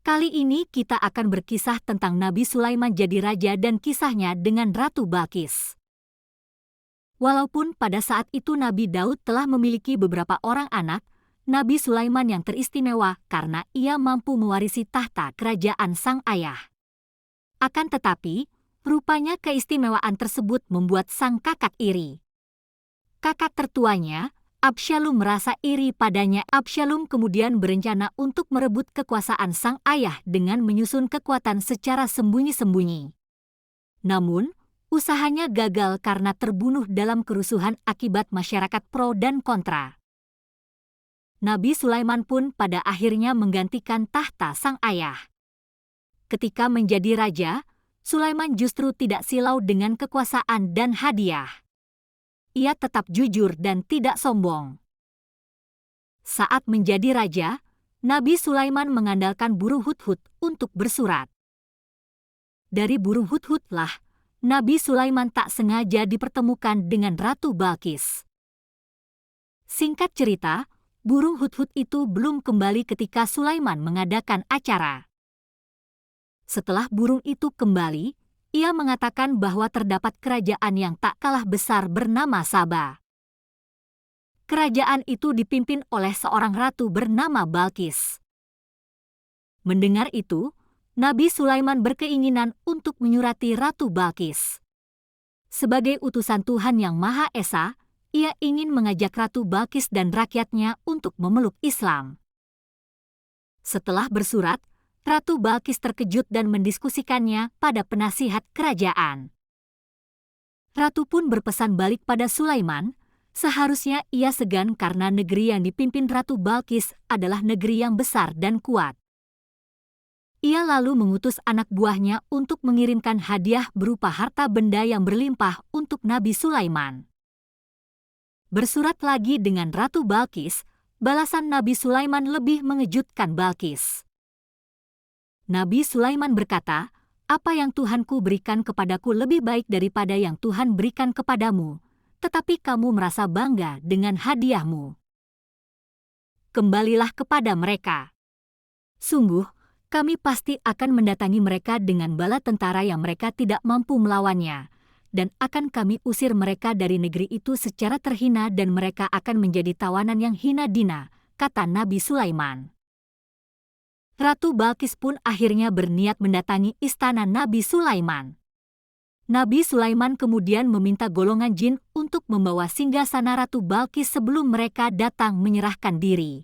Kali ini kita akan berkisah tentang Nabi Sulaiman jadi raja dan kisahnya dengan Ratu Balqis. Walaupun pada saat itu Nabi Daud telah memiliki beberapa orang anak, Nabi Sulaiman yang teristimewa karena ia mampu mewarisi tahta kerajaan sang ayah. Akan tetapi, rupanya keistimewaan tersebut membuat sang kakak iri. Kakak tertuanya, Absyalum, merasa iri padanya. Absyalum kemudian berencana untuk merebut kekuasaan sang ayah dengan menyusun kekuatan secara sembunyi-sembunyi. Namun, usahanya gagal karena terbunuh dalam kerusuhan akibat masyarakat pro dan kontra. Nabi Sulaiman pun pada akhirnya menggantikan tahta sang ayah. Ketika menjadi raja, Sulaiman justru tidak silau dengan kekuasaan dan hadiah. Ia tetap jujur dan tidak sombong. Saat menjadi raja, Nabi Sulaiman mengandalkan burung hudhud untuk bersurat. Dari burung hudhud lah, Nabi Sulaiman tak sengaja dipertemukan dengan Ratu Balqis. Singkat cerita, burung hudhud itu belum kembali ketika Sulaiman mengadakan acara. Setelah burung itu kembali, ia mengatakan bahwa terdapat kerajaan yang tak kalah besar bernama Saba. Kerajaan itu dipimpin oleh seorang ratu bernama Balqis. Mendengar itu, Nabi Sulaiman berkeinginan untuk menyurati Ratu Balqis. Sebagai utusan Tuhan Yang Maha Esa, ia ingin mengajak Ratu Balqis dan rakyatnya untuk memeluk Islam. Setelah bersurat, Ratu Balqis terkejut dan mendiskusikannya pada penasihat kerajaan. Ratu pun berpesan balik pada Sulaiman, seharusnya ia segan karena negeri yang dipimpin Ratu Balqis adalah negeri yang besar dan kuat. Ia lalu mengutus anak buahnya untuk mengirimkan hadiah berupa harta benda yang berlimpah untuk Nabi Sulaiman. Bersurat lagi dengan Ratu Balqis, balasan Nabi Sulaiman lebih mengejutkan Balqis. Nabi Sulaiman berkata, "Apa yang Tuhanku berikan kepadaku lebih baik daripada yang Tuhan berikan kepadamu, tetapi kamu merasa bangga dengan hadiahmu. Kembalilah kepada mereka. Sungguh, kami pasti akan mendatangi mereka dengan bala tentara yang mereka tidak mampu melawannya, dan akan kami usir mereka dari negeri itu secara terhina dan mereka akan menjadi tawanan yang hina dina," kata Nabi Sulaiman. Ratu Balqis pun akhirnya berniat mendatangi istana Nabi Sulaiman. Nabi Sulaiman kemudian meminta golongan jin untuk membawa singgasana Ratu Balqis sebelum mereka datang menyerahkan diri.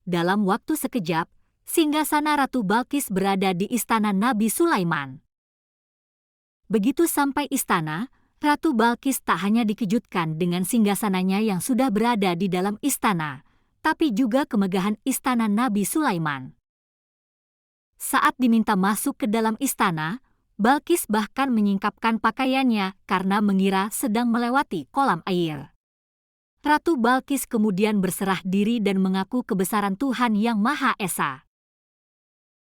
Dalam waktu sekejap, singgasana Ratu Balqis berada di istana Nabi Sulaiman. Begitu sampai istana, Ratu Balqis tak hanya dikejutkan dengan singgasananya yang sudah berada di dalam istana, tapi juga kemegahan istana Nabi Sulaiman. Saat diminta masuk ke dalam istana, Balqis bahkan menyingkapkan pakaiannya karena mengira sedang melewati kolam air. Ratu Balqis kemudian berserah diri dan mengaku kebesaran Tuhan Yang Maha Esa.